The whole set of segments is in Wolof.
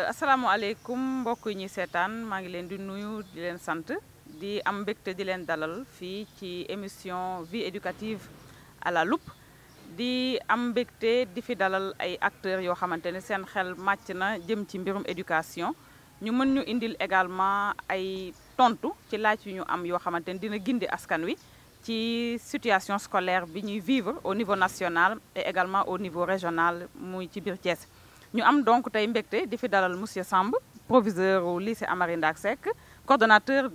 asalaamaaleykum mbokk yi ñuy seetaan maa ngi leen di nuyu di leen sant di am mbégte di leen dalal fii ci émission vie éducative à la loupe di am mbégte di fi dalal ay acteurs yoo xamante ne seen xel màcc na jëm ci mbirum éducation ñu mën ñu indil également ay tontu ci laaj yu ñu am yoo xamante ne dina gindi askan wi ci situation scolaire bi ñuy vivre au niveau national et également au niveau régional muy ci biir Thiès. ñu am donc tey mbégte di fi dalal monsieur Samb proviseur au lycée Amary Ndack Seck coordonnateur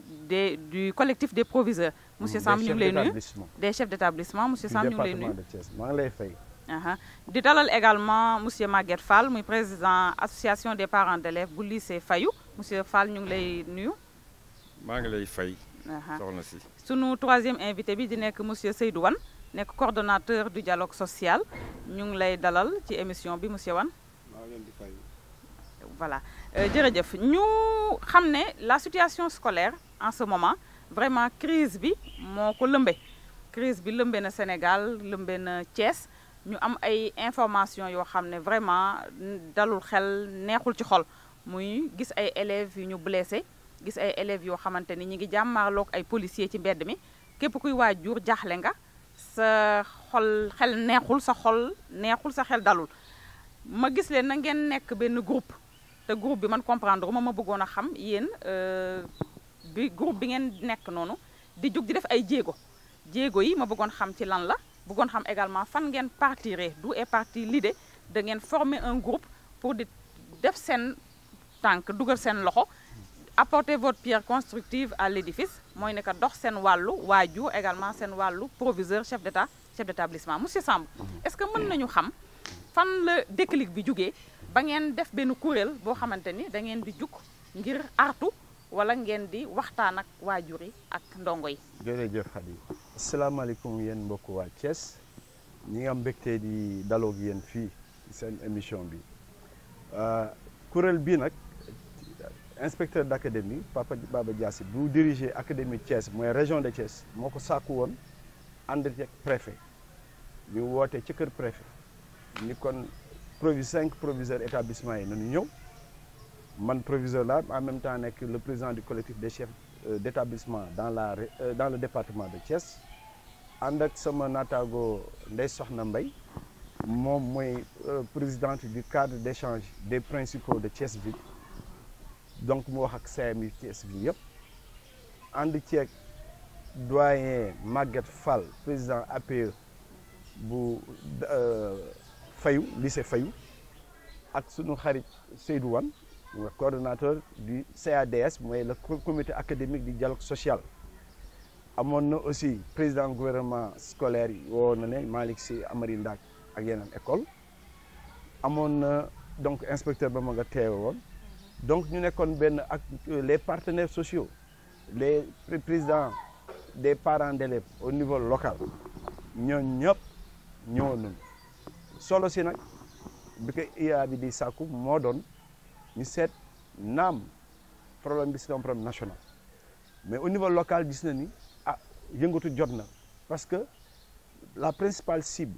du collectif des proviseurs. monsieur Samb ñu ngi lay nuyu des chefs d'établissement monsieur Samb ñu ngi lay nuyu maa ngi lay fay. di dalal également monsieur Maguette Fall muy président association des parents d'élèves bu lycée Fayou monsieur Fall ñu ngi lay nuyu. maa ngi lay fay. soxna si sunu troisième invité bi di nekk monsieur Seydou Wane nekk coordonnateur du dialogue social ñu ngi lay dalal ci émission bi monsieur Wane. Voilà jërëjëf ñu xam ne la situation scolaire en ce moment vraiment crise bi moo ko lëmbe crise bi lëmbe na Sénégal lëmbe na Thiès ñu am ay information yoo xam ne vraiment dalul xel neexul ci xol muy gis ay élèves yu ñu blessé gis ay élèves yoo xamante ni ñi ngi jàmmaarloog ay policiers ci mbedd mi képp kuy waajur jaaxle nga sa xel neexul sa xol neexul sa xel dalul ma gis leen na ngeen nekk benn groupe te groupe bi man comprendre ma bëggoon a xam yéen bi groupe bi ngeen nekk noonu di jug di def ay jéego yi ma bëggoon xam ci lan la bëggoon xam également fan ngeen partiré d'où est partie l'idée de ngeen former un groupe pour di def seen tànk dugal seen loxo apporter votre pierre constructive à l'édifice mooy ne que dox seen wàllu waajur également seen wàllu proviseur chef d'établissement monsieur Samb est-ce que mën nañu xam fan la déclic bi jugee ba ngeen def benn kuréel boo xamante ni da ngeen di jug ngir artu wala ngeen di waxtaan ak waajur yi ak ndongo yi. jërëjëf Khady. asalaamaaleykum yéen mbokk waa Thiès ñi nga am mbégte di daloo ak yéen fii seen émission bi kuréel bii nag inspecteur d'académie Papa Baba Diassi bu diriger académie Thiès mooy région de Thiès moo ko sàkku woon ànd ak préfet ñu woote ci kër préfet. ni kon 5 proviseurs établissement yi nañu ñëw man proviseur la en même temps nekk le président du collectif des chefs d'établissement dans le département de Thiès ànd ak sama naataango Ndeye Soxna Mbaye moom mooy présidente du cadre d'échange des principaux de Thiès ville donc mu wax ak CM yi Thiès ville yëpp ànd ceeg doyen Maguette Fall président APE bu Fayou lycée Fayou ak sunu xarit Seydou Wane coordonnateur du CADS mooy le comité académique du dialogue social amoon na aussi président gouvernement scolaire yi woo na ne Malick Sy Amary Ndack ak yeneen école amoon na donc inspecteur ba ma nga teewe woon donc ñu nekkoon benn ak les partenaires sociaux les présidents des parents d'élèves au niveau local ñoom ñëpp ñëwoon nañu solo si nag bi ko IA bi di sàkku moo doon ñu seet naam problème bi c'est un problème national mais au niveau local gis na ni yëngatu jot na parce que la principale cible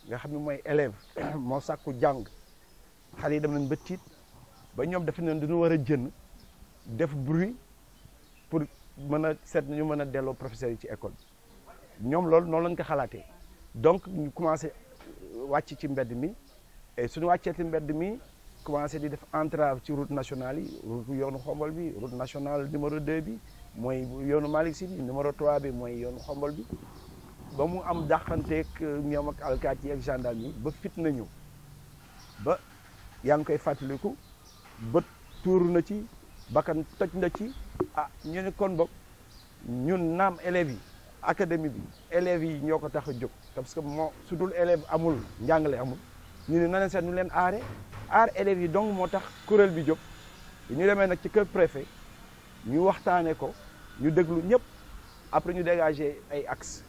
nga xam ne mooy élève moo sàkku jàng xale yi dem nañ ba tiit ba ñoom dafa ne dañu war a jënd def bruit pour mën a seet ñu mën a delloo professeurs yi ci école bi ñoom loolu noonu lañ ko xalaatee donc ñu commencé wàcc ci mbedd mi et suñu wàccee ci mbedd mi commencé di def entrave ci route nationale yi route yoonu Xombol bi route nationale numéro 2 bi mooy yoonu Malick Sy bi numéro 3 bi mooy yoonu Xombol bi ba mu am dàqanteeg ñoom ak alkaati yi ak gendarme yi ba fit na ñëw ba yaa ngi koy fàttaliku bët tuuru na ci bakkan toj na ci ñu ne kon boog ñun naam élèves yi académie bi élèves yi ñoo ko tax a jóg parce que moo su dul élève amul njàngale amul ñu ne na leen seet ñu leen aar élèves yi donc moo tax kuréel bi jóg ñu demee nag ci kër préfet ñu waxtaane ko ñu déglu ñëpp après ñu dégager ay axes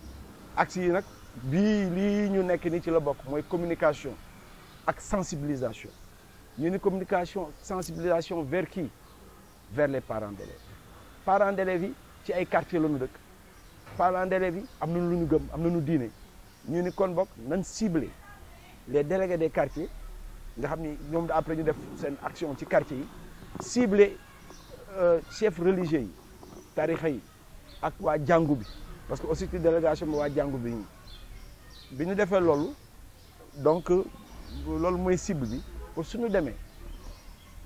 yi nag lii ñu nekk ni ci la bokk mooy communication ak sensibilisation ñu ni communication sensibilisation vers qui vers les parents d'élèves parents d'élèves yi ci ay quartier la ñu dëkk parents d'élèves yi am nañu lu ñu gëm am nañu diine ñu ni kon bokk nañ cibler les délégués des quartiers nga xam ni ñoom après ñu def seen action ci quartier yi cibler chefs religieux yi tarixa yi ak waa jàngu bi parce que aussi ci délégation bi waa jàngu bi ñu defee loolu donc loolu mooy cible bi pour suñu demee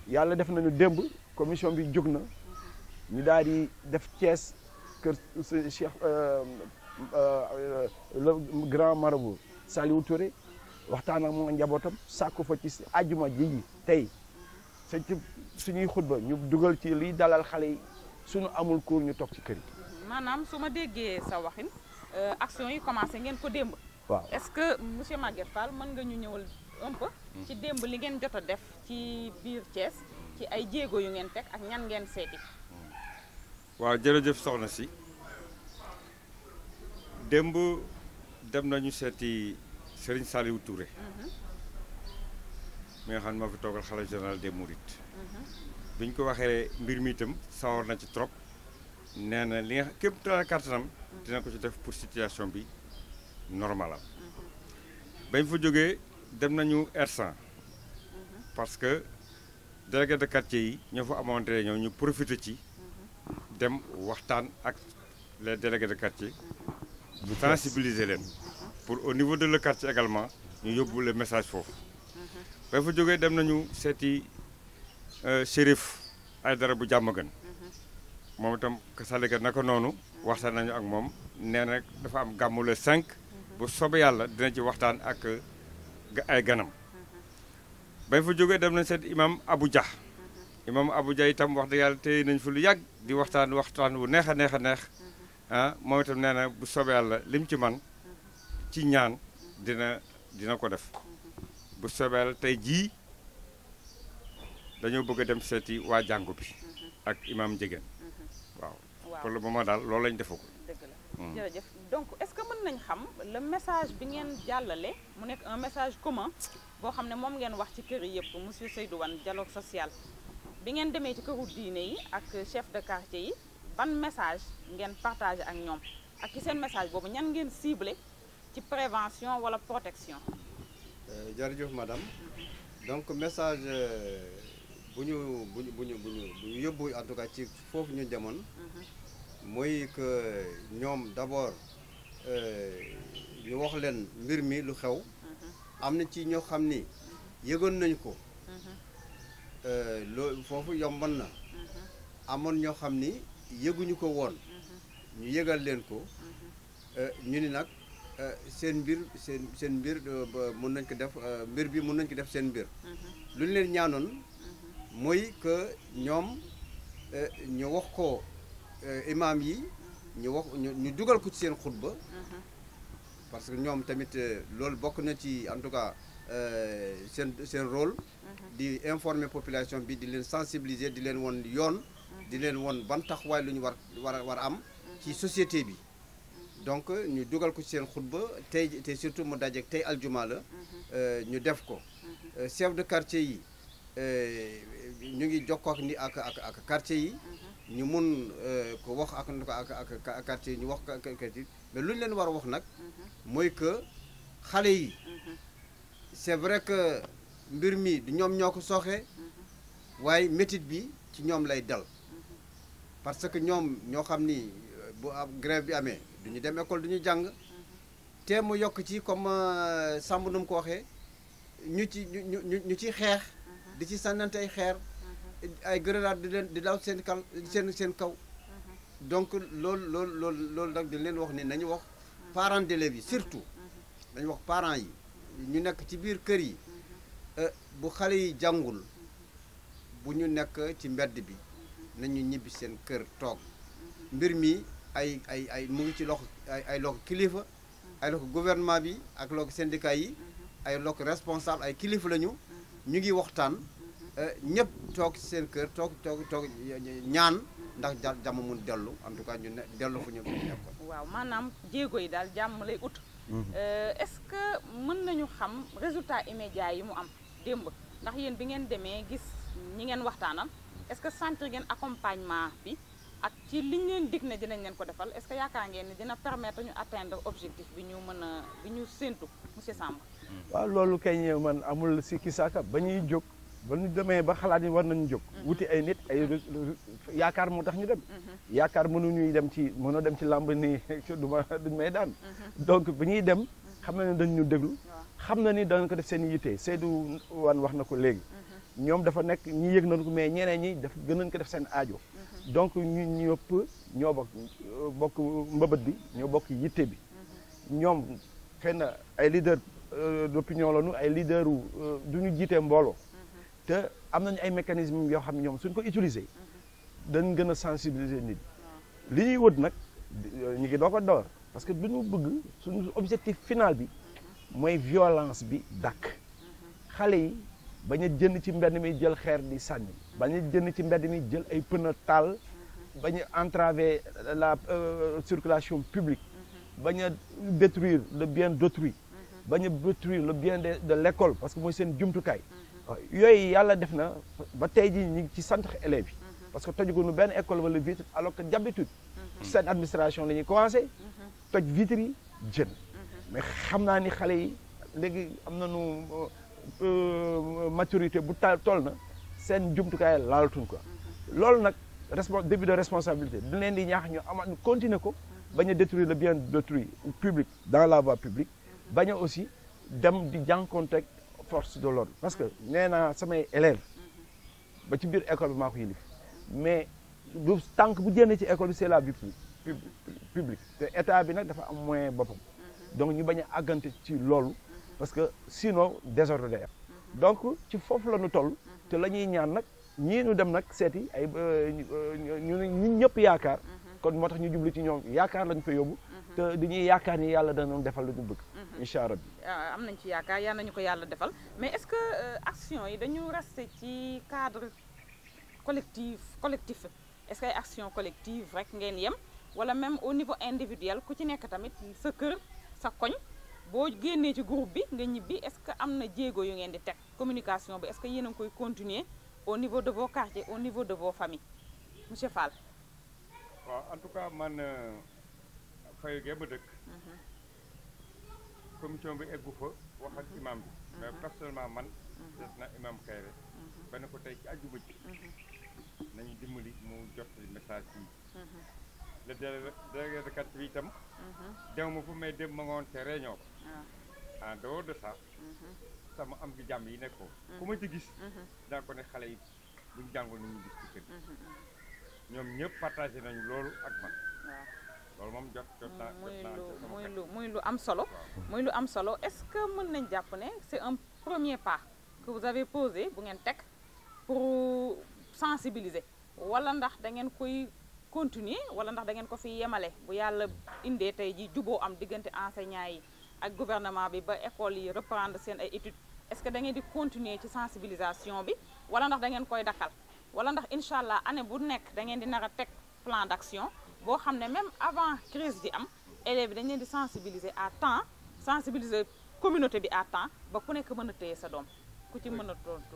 yàlla def nañu démb commission bi jóg na ñu daal di def Thiès kër Cheikh le grand marabout Saliou Touré waxtaan ak moom njabootam sàkku fa ci àjjuma ji tey suñuy xutba ñu dugal ci liy dalal xale yi suñu amul cours ñu toog ci kër yi. maanaam su ma déggee sa waxin action yi commencé ngeen ko démb. waaw est-ce que monsieur Maguette Fall mën nga ñu ñëwal un peu. ci démb li ngeen jot a def ci biir Thiès ci ay jéego yu ngeen teg ak ñan ngeen seeti. waaw jërëjëf soxna si démb dem nañu seeti Serigne Saliou Touré. mi nga xam ne moo fi toogal xalifa général des Mourides. bi ñu ko waxee mbir mi itam sawar na ci trop nee na li nga képp tala kàttanam dina ko ci def pour situation bi normal am. bañ fa jógee dem nañu R100 parce que délégué de quartier yi ñoo fa amoon réunion ñu profité ci dem waxtaan ak les délégués de quartier sensibiliser leen pour au niveau de le quartier également ñu yóbbu le message foofu. bañ fa jógee dem nañu seeti Chérif Aïdara bu Jàmmagën moom itam salika naka noonu waxtaan nañu ak moom nee na dafa am gàmmu le 5 bu soobee yàlla dina ci waxtaan ak ay ganam. bañ fa jógee dem nañ seeti imam Abou Dia imam Abou Dia itam wax dëgg yàlla tey nañ fa lu yàgg di waxtaan bu neex a neex ah moom itam nee na bu soobee yàlla lim ci man ci ñaan dina ko def. bu soobee yàlla tey jii dañoo bëgg a dem seeti waa jàngu bi ak imam Njegéen waaw pour le moment daal loolu lañ defagul. dëgg la jërëjëf donc est-ce que mën nañ xam le message bi ngeen jàllale mu nekk un message commun boo xam ne moom ngeen wax ci kër yi yëpp monsieur Seydou Wane dialogue social bi ngeen demee ci këru diine yi ak chef de quartier yi ban message ngeen partagé ak ñoom ak ci seen message boobu ñan ngeen ciblé ci prévention wala protection. jërëjëf madame donc message bu ñu yóbbu en tout cas ci foofu ñu demoon mooy que ñoom d'abord ñu wax leen mbir mi lu xew am na ci ñoo xam ni yëgoon nañ ko loolu foofu yomban na amoon ñoo xam ni yëguñu ko woon ñu yëgal leen ko ñu ni nag seen mbir mën nañ ko def mbir bi mën nañ ko def seen mbir lu ñu leen ñaanoon mooy que ñoom ñu wax ko imam yi ñu dugal ko ci seen xutba parce que ñoom tamit loolu bokk na ci en tout cas seen rôle di informer population bi di leen sensibiliser di leen won yoon di leen won ban taxawaay lu ñu war a am ci société bi donc ñu dugal ko ci seen xutba tey te surtout mu dajeek tey aljuma la ñu def ko chef de quartier yi ñu ngi jokkoo ak quartier yi ñu mun ko wax ak quartier yi ñu wax quartier yi mais lu ñu leen war a wax nag mooy que xale yi c'est vrai que mbir mi du ñoom ñoo ko sooxee waaye métit bi ci ñoom lay dal parce que ñoom ñoo xam ni bu grève bi amee du ñu dem école du ñu jàng te mu yokk ci comme Samb nu mu ko waxee ñu ciy xeex di ci sànnante ay xeer ay grenade di daw seen kaw donc loolu nag dañ leen wax ni nañu wax parents d'élèves yi surtout dañu wax parents yi ñu nekk ci biir kër yi bu xale yi jàngul bu ñu nekk ci mbedd bi nañu ñibbi seen kër toog mbir mi ay mu ngi ci loxo ay loxo kilifa ay loxo gouvernement bi ak loxo syndicat yi ay loxo responsable ay kilifa lañu ñu ngi waxtaan ñëpp toog ci seen kër toog ñaan ndax jàmm mun dellu en tout cas ñu ne dellu fu ñu nekkoon. waaw maanaam jéego yi daal jàmm lay ut. est-ce que mën nañu xam résultat immédiat yi mu am démb ndax yéen bi ngeen demee gis ñi ngeen waxtaanal est-ce que sentir ngeen accompagnement bi ak ci liñ leen dig ne dinañ leen ko defal est-ce que yaakaar ngeen ni dina permettre ñu atteindre objectif bi ñu mën a bi ñu séntu monsieur Samb. waaw loolu kay man amul sikki saaka ba ñuy jóg ba ñu demee ba xalaat ni war nañu jóg. wuti ay nit ay yaakaar moo tax ñu dem. yaakaar mënuñuy dem ci mënoo dem ci làmb ni duñ may daan. donc bi ñuy dem xam na ne dañ ñu déglu. xam na ni danañ ko def seen yitte Seydou Wane wax na ko léegi. ñoom dafa nekk ñi yëg nañu ko mais ñeneen ñi daf gën nañ ko def seen aajo. donc ñu ñëpp ñoo bokk mbëbët bi ñoo bokk yitte bi. ñoom xëy na ay leader d'opinion lañu ay leader du ñu jiitee mbooloo. te am nañu ay mécanismes yoo xam ne ñoom suñ ko utiliser dañ gën a sensibiliser nit li ñuy wët nag ñu ngi doo ko door parce que duñu bëgg suñu objectif final bi mooy violence bi dakk xale yi bañ a jënd ci mbedd mi jël xeer di sànni bañ a jënd ci mbedd mi jël ay pneu taal bañ a entraver la circulation publique bañ a détruire le bien d'autrui bañ a détruire le bien de l'école parce que mooy seen jumtukaay yooyu yàlla def na ba tey jii ñu ngi ci sant élèves yi parce que tojuguñu benn école wala vitre alors que d'habitude ci seen administration la ñuy commencé toj vitre yi jën mais xam naa ni xale yi léegi am nañu maturité bu toll na seen jumtukaay laalatuñ ko loolu nag début de responsabilité dañ leen di ñaax ñu amaat ñu continuer ko bañ a détruire le bien d'autrui public dans la voie publique bañ a aussi dem di jànkoonteeg force de l'ordre parce que nee naa samay élèves ba ci biir école bi maa ko yilif mais du tànk bu génne ci école bi c'est la vie publique te état bi nag dafa am moyen boppam donc ñu bañ a àggante ci loolu parce que sinon désordre day am donc ci foofu la ñu toll te la ñuy ñaan nag ñii ñu dem nag seeti ay ñu ñëpp yaakaar kon moo tax ñu jublu ci ñoom yaakaar lañu fa yóbbu te dañuy yaakaar ni yàlla dana defal lu ñu bëgg incha allah. am nañ ci yaakaar yal nañu ko yàlla defal mais est-ce que action yi dañu rester ci cadre collectif est-ce que ay action collective rek ngeen yem wala même au niveau individuel ku ci nekk tamit sa kër sa koñ boo génnee ci groupe bi nga ñibbi est-ce que am na jéego yu ngeen di teg communication bi est-ce que yéen a ngi koy continuer au niveau de vos quartiers au niveau de vos familles monsieur Fall. waaw en tout cas man Faye Gueye ba dëkk. commission bi eggu fa wax ak imam bi. mais personnellement man. des na imam Kayre. ba ne ko tey ci àjjuma ji. nañu dimbali mu jot message yi. le délégué de quartier bi itam. dem ma fu may dem ma ngoon te réunion ko. en dehors de ça. sama am gi jàmm yi nekk ko. ku ma ci gis. daa ko ne xale yi buñ jàngoon nañu gis ci kër ñoom ñëpp partagé nañu loolu ak man. loolu moom jot naa muy lu am solo. muy lu am solo est-ce que mën nañ jàpp ne c'est un premier pas que vous avez posé bu ngeen teg pour sensibiliser wala ndax da ngeen koy continuer wala ndax da ngeen ko fi yemale bu yàlla indee tey ji juboo am diggante enseignants yi ak gouvernement bi ba école yi reprendre seen ay études est-ce que da ngeen di continuer ci sensibilisation bi wala ndax da ngeen koy dakkal wala ndax incha allah année bu nekk da ngeen di nar a teg plan d'action boo xam ne même avant crise di am élèves bi dañ leen di sensibiliser à temps sensibiliser communauté bi à temps ba ku nekk mën a téye sa doom ku ci mën a tontu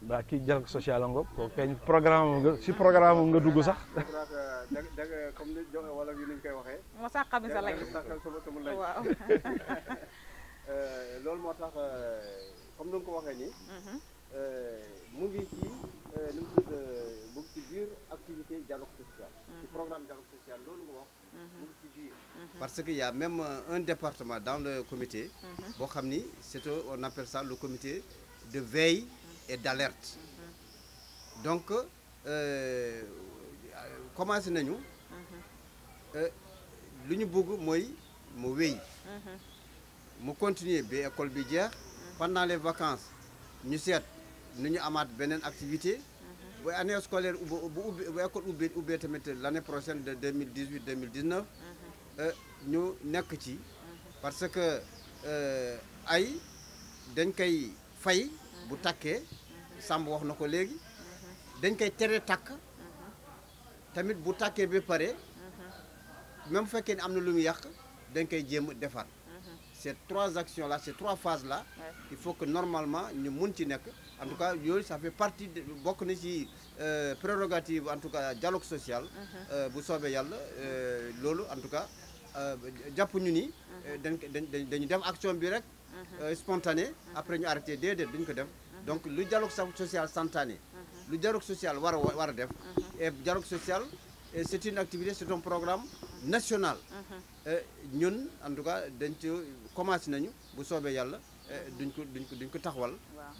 waaw kii dialogue social ngo ko kañ programme nga si programme nga dugg sax danga comme ni joxe wala yi niñ koy waxee ma sàqami sa lay sama lay waaw loolu moo tax comme ni nga ko waxee nii mu ngi ci nu mu tudd mu ngi ci biir activité dialogue social ci programme dialogue social loolu nga wax mu ngi ci biir parce que y a même un département dans le comité boo xam ni c'est on appelle ça le comité de veille et d'alerte donc commencé nañu lu ñu bëgg mooy mu wéy mu continuer ba école bi jeex pendant les vacances ñu seet nu ñu amaat beneen activité bu année scolaire bu école ubbee tamit l'année prochaine de 2018 2019 ñu nekk ci parce que ay dañ koy fay bu takkee Samb wax na ko léegi dañ koy tere takk tamit bu takkee ba pare même bu fekkee ne am na lu mu yàq dañ koy jéem defar ces 3 actions là, ces 3 phases là, il faut que normalement ñu mun ci nekk. En tout cas yooyu ça fait partie de bokk na ci prérogative en tout cas dialogue social. bu soobee yàlla loolu en tout cas jàpp ñu ni dañu def action bi rek spontané après ñu arrêté déedéet duñ ko def. Donc le dialogue social santané, le dialogue social war a def. Et dialogue social c'est une activité, c'est un programme national. ñun en tout cas dañ ci commencé nañu bu soobee yàlla duñ ko taxawal.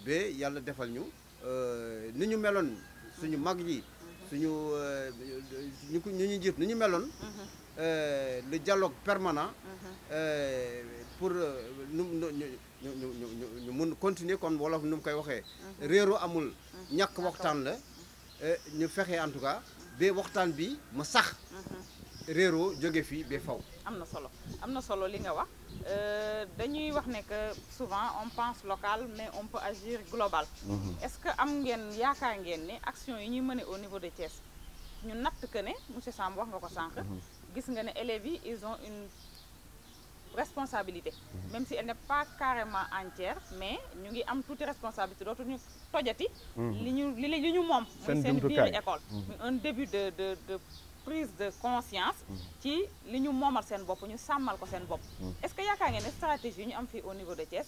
ba yàlla defal ñu ni ñu meloon suñu mag yi suñu ñu jiit ni ñu meloon. Le dialogue permanent pour ñu mun continuer comme wolof nu mu koy waxee réeroo amul ñàkk waxtaan la ñu fexe en tout cas ba waxtaan bi ma sax réeroo jóge fii ba faw. am na solo li nga wax dañuy wax ne que souvent on pense local mais on peut agir global. Est-ce que am ngeen yaakaar ngeen ne action yi ñuy mener au niveau de Thiès ñu natt que ne monsieur Samb wax nga ko sànq. Gis nga ne élèves yi ils ont une responsabilité. Même si elle n'est pas carrément entière mais ñu ngi am tuuti responsabilité dootuñu tojati. li ñu moom. muy seen biir école. Un début de prise de conscience. ci li ñu moomal seen bopp ñu sàmmal ko seen bopp. Est-ce que yaakaar ngeen ne stratégie ñu am fii au niveau de Thiès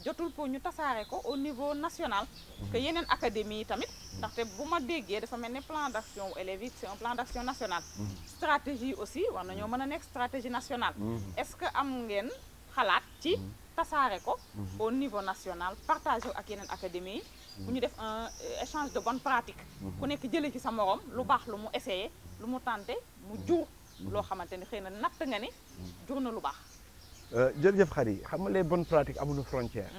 jotul pour ñu tasaare ko au niveau national. Que yeneen académie yi tamit. ndaxte bu ma déggee dafa mel ne plan d'action élèves yi c'est un plan d'action national. Stratégie aussi war nañoo mën a nekk stratégie nationale. Est-ce que am ngeen xalaat ci tasaare ko au niveau national partager ak yeneen académie yi bu ñu def un échange de bonnes pratiques. Ku nekk jëlee ci sa morom lu baax lu mu essayé lu mu tenté mu jur loo xamante ni xëy na natt nga ni jur na lu baax. jërëjëf Khady xam nga les bonnes pratiques amuñu frontière.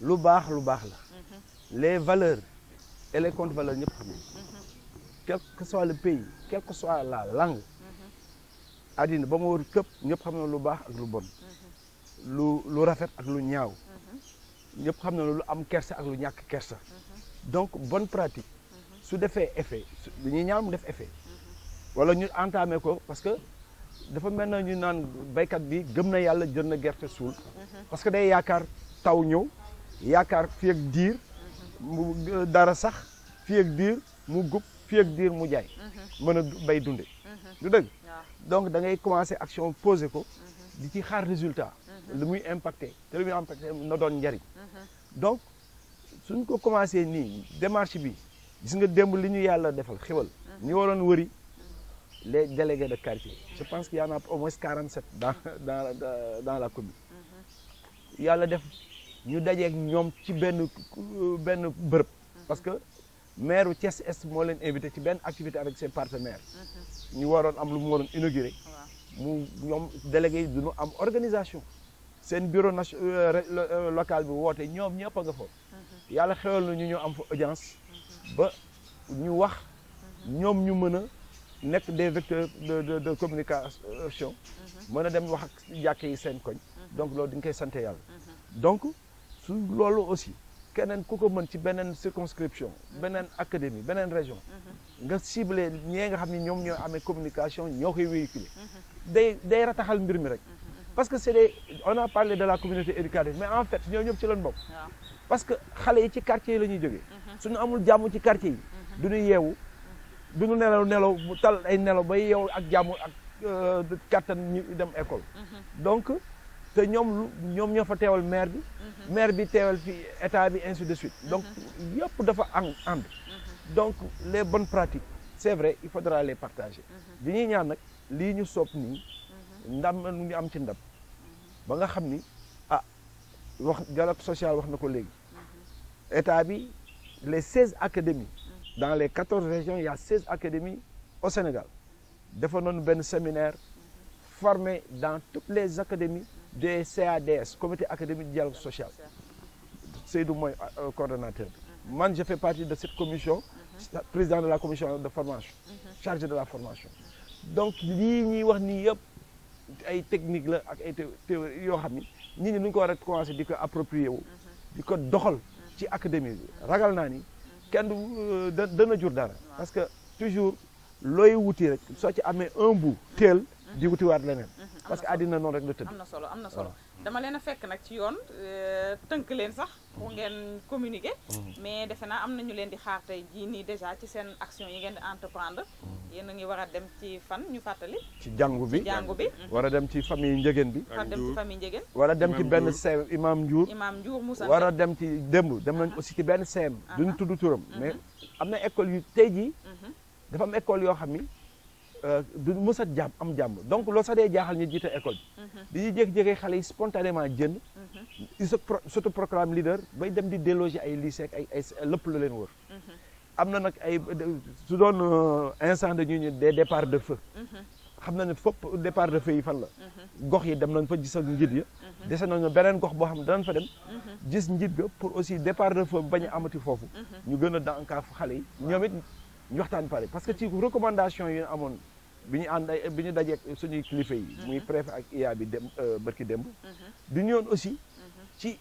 lu baax la. Les valeurs et les contre-valeurs ñëpp xam nañu. Quel que soit le pays quelle que soit la langue. àddina ba ma wër këpp ñëpp xam na lu baax ak lu bon. lu rafet ak lu ñaaw. ñëpp xam na lu am kersa ak lu ñàkk kersa. Donc bonne pratique su defee effet dañuy ñaan mu def effet. wala ñu entamé ko parce que dafa mel na ñu naan baykat bi gëm na yàlla jël na gerte suul. parce que day yaakaar taw ñëw yaakaar fii ak diir mu dara sax fii ak diir mu gub fii ak diir mu jaay. mën a bay dunde du dëgg. Donc da ngay commencer action poser ko di ci xaar résultat. lu muy impacté te lu muy impacté na doon njariñ. Donc suñ ko commencé nii démarche bi gis nga démb li ñu yàlla defal xéwal. ñu waroon wëri les délégués de quartier. Je pense qu'il y en a au moins 47 dans la commune. Yàlla def ñu dajeeg ñoom ci benn bërëb. Parce que maire Thiès Est moo leen invité ci benn activité avec ses partenaires. ñu waroon am lu mu waroon inauguré. ñoom délégués yi duñu am organisation. seen bureau local bi woote ñoom ñëpp a nga fa. yàlla xewal na ñu am fa audience. ba ñu wax ñoom ñu mën a nekk des vecteurs de communication. mën a dem wax ak jàkke yi seen koñ. donc loolu dañ koy sant yàlla. donc su loolu aussi keneen ku ko mën ci beneen circonscription. beneen académie beneen région. nga ciblé ñee nga xam ne ñoom ñoo amee communication ñoo koy véhiculer. day rataxal mbir mi rek. parce que on a parlé de la communauté éducative mais en fait ñoo ñëpp ci lañ bokk. parce que xale yi ci quartier yi la ñuy jógee. suñu amul jàmm ci quartier yi. duñu yeewu duñu nelaw mu tal ay nelaw ba yeewu ak jàmm ak kattan ñu dem école. donc te ñoom ñoo fa teewal maire bi. maire bi teewal fi état bi ainsi de suite. donc yëpp dafa ànd. donc les bonnes pratiques c'est vrai il faudra les partager. di ñuy ñaan nag lii ñu soob nii. ndam ñu am ci ndam. ba nga xam ni wax dialogue social wax na ko léegi. état bi les 16 académies. dans les 14 régions il y a 16 académies au Sénégal. defoon nañu benn séminaire formé dans toutes les académies des CADS comité académique de dialogue social. Seydou mooy coordonnateur bi. man je fais partie de cette commission. président de la commission de formation. chargé de la formation. donc lii ñuy wax nii yëpp ay technique la ak ay théorie yoo xam ni nit ñi nu ñu ko war a commencé di ko approprier wu. di ko doxal ci académie bi ragal naa ni kenn du dana jur dara. parce que toujours looy wuti rek soo ci amee un bout teel di wutiwaat leneen. parce que àddina noonu rek la tëdd. am na solo dama leen a fekk nag ci yoon tënk leen sax pour ngeen communiquer mais defe naa am na ñu leen di xaar tey jii nii déjà ci seen action yi ngeen di entreprendre yéen a ngi war a dem ci fan ñu fàttali ci jàngu bi war a dem ci famille Njëgeen bi war a dem ci famille Njëgeen war a dem ci benn CEM imam Ndiour Moussa war a dem ci démb dem nañ aussi ci benn CEM duñ tudd turam mais am na école yu tey jii dafa am école yoo xam ni du mës a am jàmm donc loolu sax day jaaxal ñu jiite école bi dañuy jékki-jékki xale yi spontanément jënd ils s'autoproclament leader bay dem di déloger ay lycée ak ay lépp la leen wër am na nag ay su doon incendie ñu des départs de feu xam na ne fopp départ de feu yi fan la gox yi dem nañ fa gis ak njiit ya dese nañu beneen gox boo xam ne danañ fa dem gis njiit ga pour aussi départ de feu bañ a amati foofu ñu gën a dànkaaf xale yi ñoom it ñu waxtaan pare parce que ci recommandation yi amoon bi ñu ànd bi ñu dajeek suñuy kilifa yi muy préfet ak IA bi dem bërki démb du ñu yoon aussi ci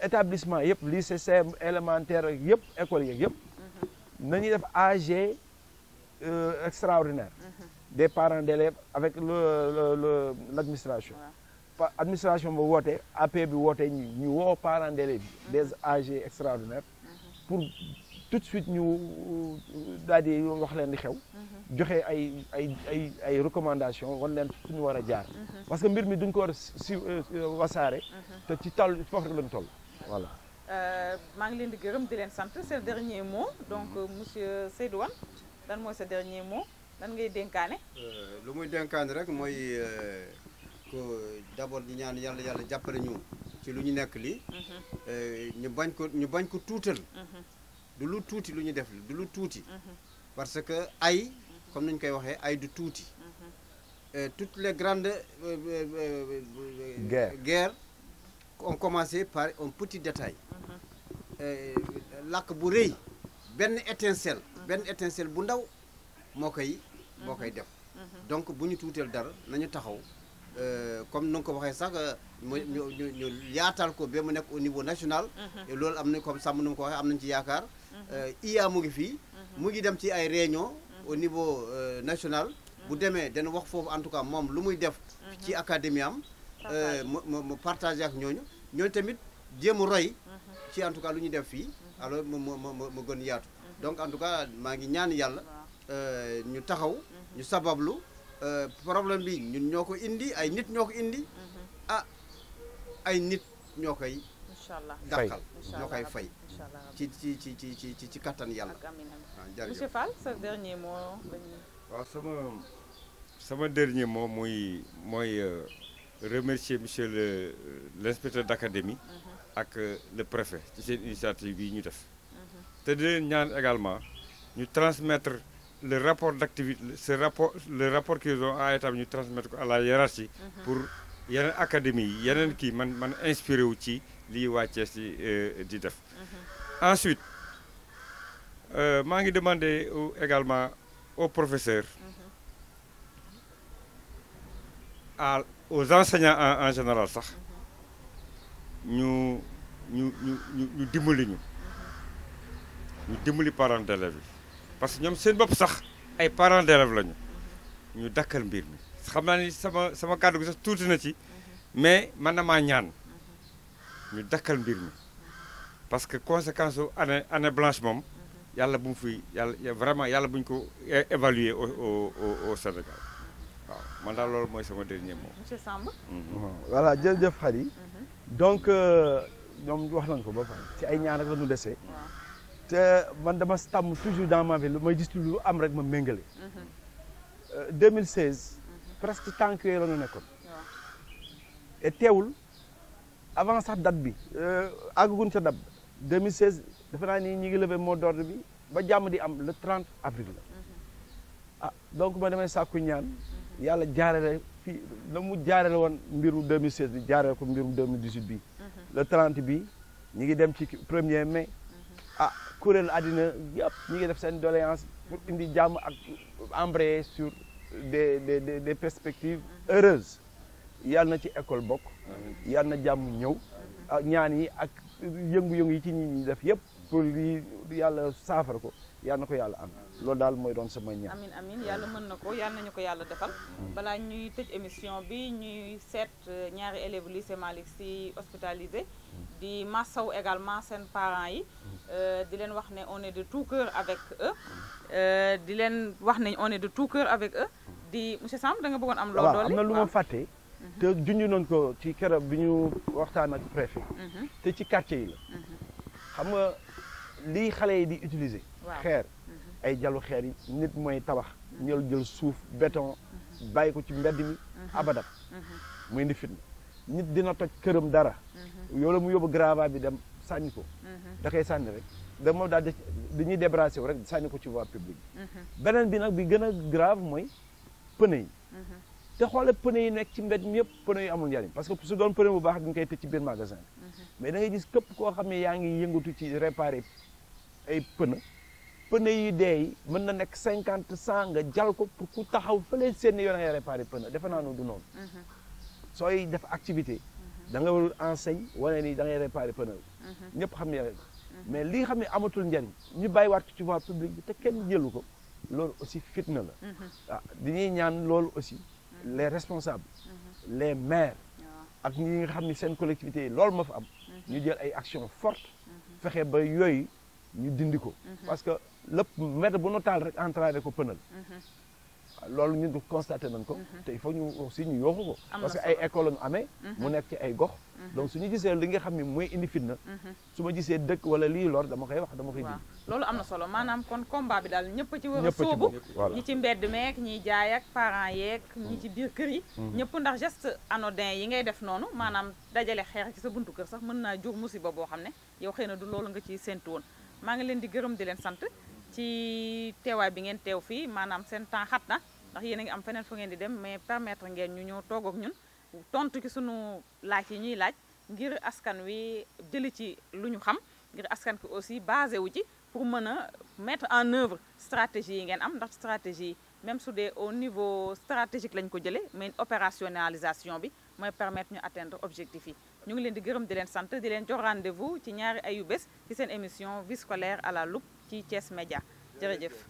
établissement yëpp lycée CM élémentaire ak yëpp école yeeg yëpp nañuy def AG extraordinaire des parents d'élèves avec l'administration administration ba woote AP bi woote ñu woo parents d'élèves yi des AG extraordinaires pour tout de suite ñu daal di wax leen di xew joxe ay recommandation wan leen fu ñu war a jaar parce que mbir mi duñ ko war a si wasaare te ci toll foofu rek lañ toll voilà maa ngi leen di gërëm di leen sant c'est le dernier mot donc monsieur Seydou Wane lan mooy sa dernier mot lan ngay dénkaane lu muy dénkaane rek mooy que d'abord di ñaan yàlla jàppale ñu ci lu ñu nekk lii ñu bañ ko tuutal du lu tuuti lu ñu def du lu tuuti parce que ay comme nañu koy waxee ay du tuuti toutes les grandes guerres ont commencé par un petit détail làkk bu rëy benn étincelle bu ndaw moo koy def donc bu ñu tuuteel dara nañu taxaw comme nu nga ko waxee sax ñu yaatal ko ba mu nekk au niveau national et loolu am na comme sàmm nu ma ko waxee am nañu ci yaakaar IA mu ngi fii mu ngi dem ci ay réunion au niveau national bu demee dana wax foofu en tout cas moom lu muy def ci académie am mu partagé ak ñooñu tamit jéem a roy ci en tout cas lu ñu def fii alors mu gën yaatu donc en tout cas maa ngi ñaan yàlla ñu taxaw ñu sabablu problème bi ñun ñoo ko indi ay nit ñoo ko indi ay nit ñoo koy dàqal ñoo koy fay ci kattan yàlla monsieur Fall sa dernier mot waaw sama dernier mot mooy remercier monsieur l'inspecteur d'académie ak le préfet ci seen initiative bi ñu def te di leen ñaan également ñu transmettre le rapport d'activité le rapport qu'ils ont à établir ñu transmettre ko à la hiérarchie pour yeneen académie yi yeneen kii man inspiré wu ci lii waa Thiès di def ensuite maa ngi demandé également aux professeurs aux enseignants en général sax ñu dimbali parents d'élèves yi parce que ñoom seen bopp sax ay parents d'élèves lañu ñu dakkal mbir mi xam naa ni sama kàddu gi sax tuuti na ci mais man na maa ñaan ñu dakkal mbir mi parce que conséquence u année blanche moom yàlla bu mu fi vraiment yàlla bu ñu ko évaluer au Sénégal waaw man daal loolu mooy sama dernier mot. monsieur Samb. voilà jërëjëf Khady donc ñoom wax nañ ko ba pare ci ay ñaan rek la ñu desee te man dama tàmm toujours dans ma vie lu may gis lu am rek ma méngale 2016 presque tànk yooyu la ñu nekkoon et teewul avant sax date bi àggaguñ sa date 2016 defe naa ni ñi ngi levé mot d'ordre bi ba jàmm di am le 30 avril la donc ma damay sàkku ñaan yàlla jaarale fii la mu jaarale woon mbiru 2016 bi jaarale ko mbiru 2018 bi le 30 bi ñi ngi dem ci 1er mai kuréel àddina yëpp ñi ngi def seen doléance pour indi jàmm ak embrayer sur des perspectives heureuses yàlla na ci école bokk yàlla na jàmm ñëw ñaan yi ak yëngu-yëngu yi ci nit ñi def yëpp pour lii yàlla saafara ko yàlla na ko yàlla am loolu daal mooy doon sama ñaan. amin amin yàlla mën na ko yàlla nañu ko yàlla defal. balaa ñuy tëj émission bi ñuy seet ñaari élèves lycée Malick Sy hospitalisé di massaw également seen parents yi di leen wax ne on est de tout cœur avec eux di leen wax ne on est de tout cœur avec eux di monsieur Samb da nga bëggoon am loo doole am na lu ma fàtte te junj nañ ko ci keroog bi ñu waxtaan ak préfet te ci quartier yi la xam nga lii xale yi di utiliser xeer ay jalu xeer yi nit mooy tabax ñël jël suuf béton bàyyi ko ci mbedd mi abadat muy indi fitna nit dina toj këram dara yow la mu yóbbu grava bi dem sànni ko da koy sànni rek dama daal dañuy débarrassé wu rek sànni ko ci voie publique beneen bi nag bi gën a grave mooy pneu yi te xoolal pneu yi nekk ci mbedd mi yëpp pneu yi amul njariñ parce que su doon pneu bu baax dañ koy tëj ci biir magasin mais da ngay gis képp koo xam ne yaa ngi yëngatu ci réparer ay pneu yi dee yi mën na nekk 50 100 nga jal ko pour ku taxaw fële seen yoon ngay réparer pneu defe naa du noonu sooy def activité da nga warul enseigne wane ni da ngay réparer pneu ñëpp xam ne mais li nga xam ne amatul njariñ ñu bàyyiwaat ci voie publique bi te kenn jëlu ko loolu aussi fitna la waaw dañuy ñaan loolu aussi les responsables les maires ak ñi nga xam ne seen collectivité yi loolu ma fa am ñu jël ay actions fortes fexe ba yooyu ñu dindi ko parce que lépp mètre bu nu taal rek entravé ko pënal loolu ñun constaté nañ ko te il faut ñu aussi ñu yooxu ko parce que ay école lañu amee mu nekk ci ay gox donc suñu gisee li nga xam ne mooy indi fitna su ma gisee dëkk wala lii lor dama koy wax dama koy dindi loolu am na solo maanaam kon combat bi daal ñëpp ci war a sóobu ñi ci mbedd meek ñiy jaay ak parents yeeg ñi ci biir kër yi ñëpp ndax geste anodin yi ngay def noonu maanaam dajale xeex ci sa buntu kër sax mën naa jur musiba boo xam ne yow xëy na du loolu nga ciy séntu woon maa ngi leen di gërëm di leen sant ci teewaay bi ngeen teew fii maanaam seen temps xat na ndax yéen a ngi am feneen fu ngeen di dem mais permettre ngeen ñu ñëw toog ak ñun tontu ci sunu laaj yi ñuy laaj ngir askan wi jëli ci lu ñu xam ngir askan ki aussi basé wu ci pour mën a mettre en œuvre stratégie yi ngeen am ndax stratégie yi même su dee au niveau stratégique lañ ko jëlee mais opérationnalisation bi mooy permettre ñu atteindre objectif yi ñu ngi leen di gërëm di leen sant di leen jox rendez-vous ci ñaari ayu bés ci seen émission vie scolaire à la loupe ci Thiès Média jërëjëf